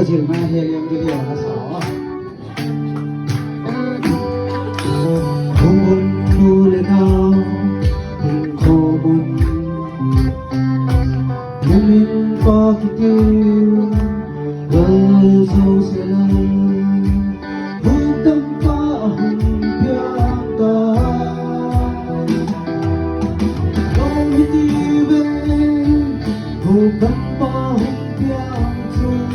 chịu mà thì em cái điều là xỏ không muốn thu lên nào không khô buồn nhưng mình có cái tiêu với sâu sẽ lên hướng tâm có hùng biếng ta không biết đi về hồ tâm có hùng biếng chung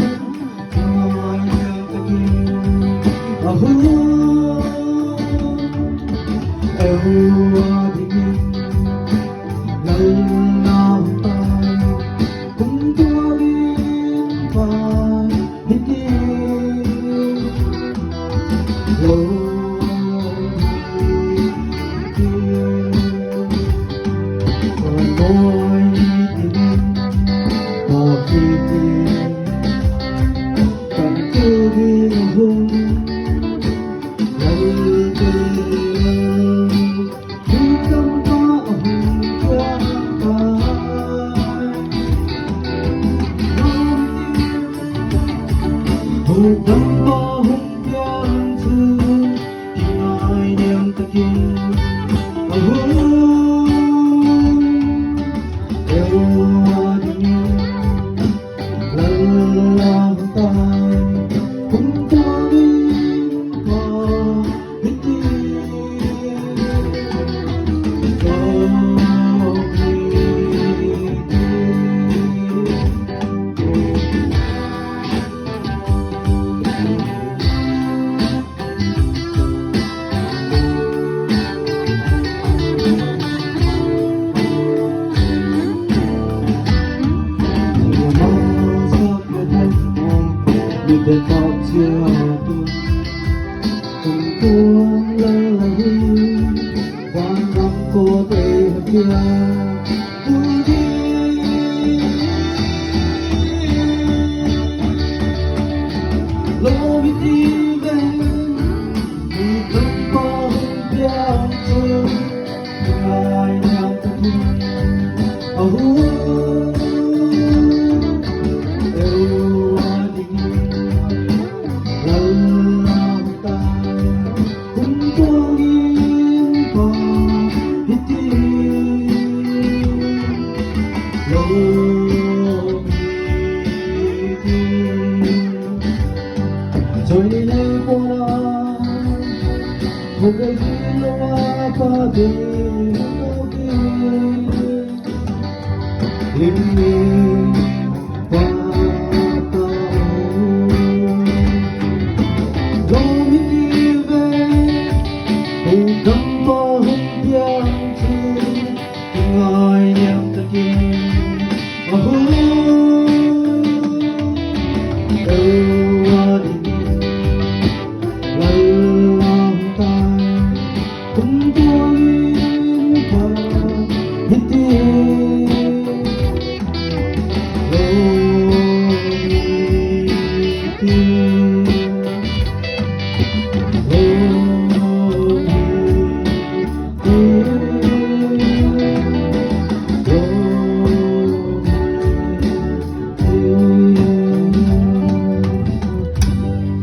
ngồi nhớ cái kia ở hướng eo đi nhìn lần nào tay cũng tua đi vai đi đi rồi ngồi tìm một khi tìm cần cứ đi hùng lấy từ khi tâm có hùng quang hồ tâm có hùng quang thương khi ngồi niệm ta kia ở hướng eo đi lần lòng tay cũng cho đi vào biết đi để có chưa được cùng tuôn lên là đi quan tâm cô tê kia vui đi lối đi về vì không có nhau chưa ai nhau ta đi ở rồi đi nơi qua một cái gì loa qua thì một cái linh linh qua tàu rồi đi về cùng tâm mơ hấp dẫn thương ngồi niệm ta kia ở hướng cũng tôi và biết đi rồi đi